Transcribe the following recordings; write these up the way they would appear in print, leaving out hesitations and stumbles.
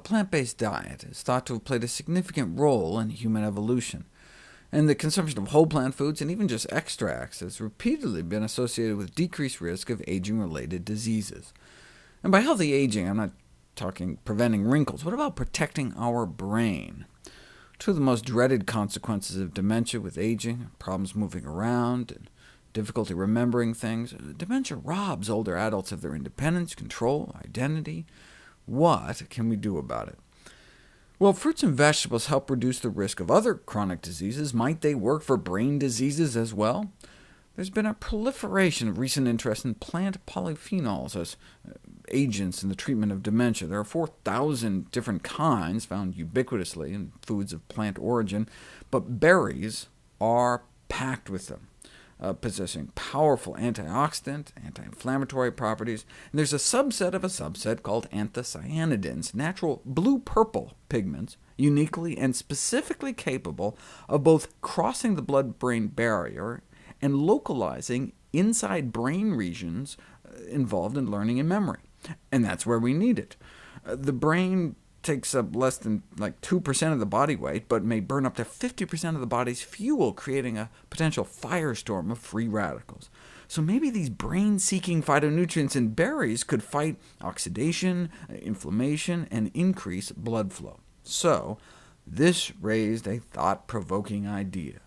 A plant-based diet is thought to have played a significant role in human evolution, and the consumption of whole plant foods and even just extracts has repeatedly been associated with decreased risk of aging-related diseases. And by healthy aging, I'm not talking preventing wrinkles. What about protecting our brain? Two of the most dreaded consequences of dementia with aging, problems moving around, and difficulty remembering things. Dementia robs older adults of their independence, control, identity. What can we do about it? Well, fruits and vegetables help reduce the risk of other chronic diseases. Might they work for brain diseases as well? There's been a proliferation of recent interest in plant polyphenols as agents in the treatment of dementia. There are 4,000 different kinds found ubiquitously in foods of plant origin, but berries are packed with them, possessing powerful antioxidant, anti-inflammatory properties. And there's a subset of a subset called anthocyanidins, natural blue-purple pigments, uniquely and specifically capable of both crossing the blood-brain barrier and localizing inside brain regions involved in learning and memory. And that's where we need it. The brain takes up less than 2% of the body weight, but may burn up to 50% of the body's fuel, creating a potential firestorm of free radicals. So maybe these brain-seeking phytonutrients in berries could fight oxidation, inflammation, and increase blood flow. So this raised a thought-provoking idea.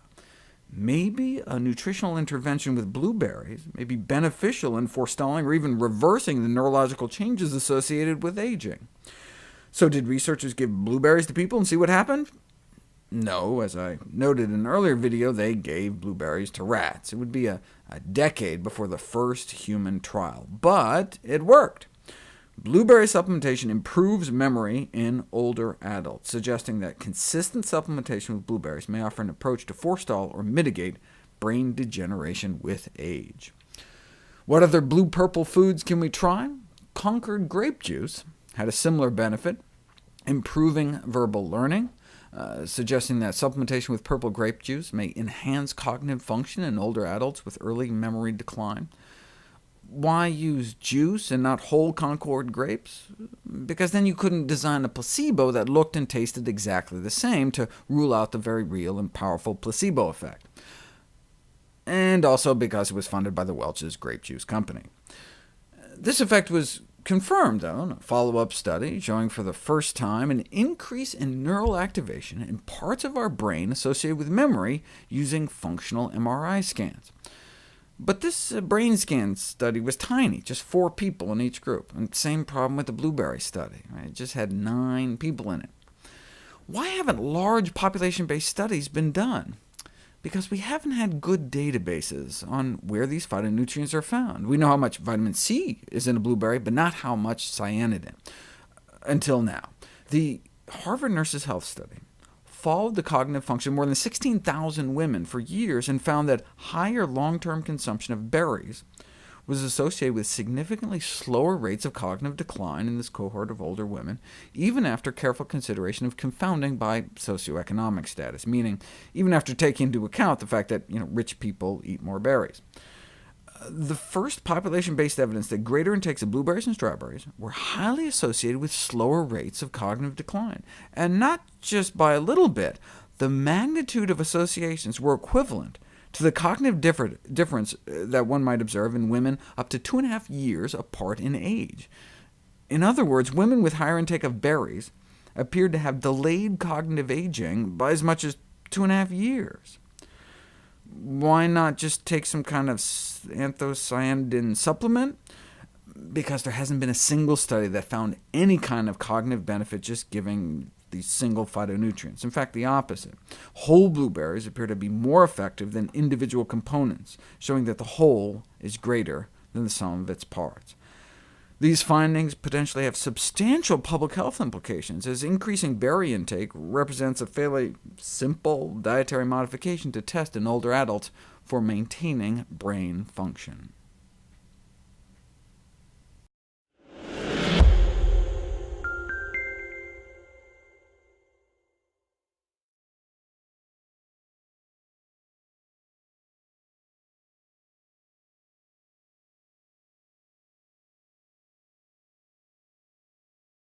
Maybe a nutritional intervention with blueberries may be beneficial in forestalling or even reversing the neurological changes associated with aging. So did researchers give blueberries to people and see what happened? No, as I noted in an earlier video, they gave blueberries to rats. It would be a decade before the first human trial, but it worked. Blueberry supplementation improves memory in older adults, suggesting that consistent supplementation with blueberries may offer an approach to forestall or mitigate brain degeneration with age. What other blue-purple foods can we try? Concord grape juice had a similar benefit, improving verbal learning, suggesting that supplementation with purple grape juice may enhance cognitive function in older adults with early memory decline. Why use juice and not whole Concord grapes? Because then you couldn't design a placebo that looked and tasted exactly the same to rule out the very real and powerful placebo effect. And also because it was funded by the Welch's Grape Juice Company. This effect was confirmed, though, in a follow-up study showing for the first time an increase in neural activation in parts of our brain associated with memory using functional MRI scans. But this brain scan study was tiny, just 4 people in each group, and same problem with the blueberry study. Right? It just had 9 people in it. Why haven't large population-based studies been done? Because we haven't had good databases on where these phytonutrients are found. We know how much vitamin C is in a blueberry, but not how much cyanidin, until now. The Harvard Nurses' Health Study followed the cognitive function of more than 16,000 women for years and found that higher long-term consumption of berries was associated with significantly slower rates of cognitive decline in this cohort of older women, even after careful consideration of confounding by socioeconomic status, meaning even after taking into account the fact that rich people eat more berries. The first population-based evidence that greater intakes of blueberries and strawberries were highly associated with slower rates of cognitive decline, and not just by a little bit. The magnitude of associations were equivalent to the cognitive difference that one might observe in women up to 2.5 years apart in age. In other words, women with higher intake of berries appeared to have delayed cognitive aging by as much as 2.5 years. Why not just take some kind of anthocyanidin supplement? Because there hasn't been a single study that found any kind of cognitive benefit just giving these single phytonutrients. In fact, the opposite. Whole blueberries appear to be more effective than individual components, showing that the whole is greater than the sum of its parts. These findings potentially have substantial public health implications, as increasing berry intake represents a fairly simple dietary modification to test in older adults for maintaining brain function.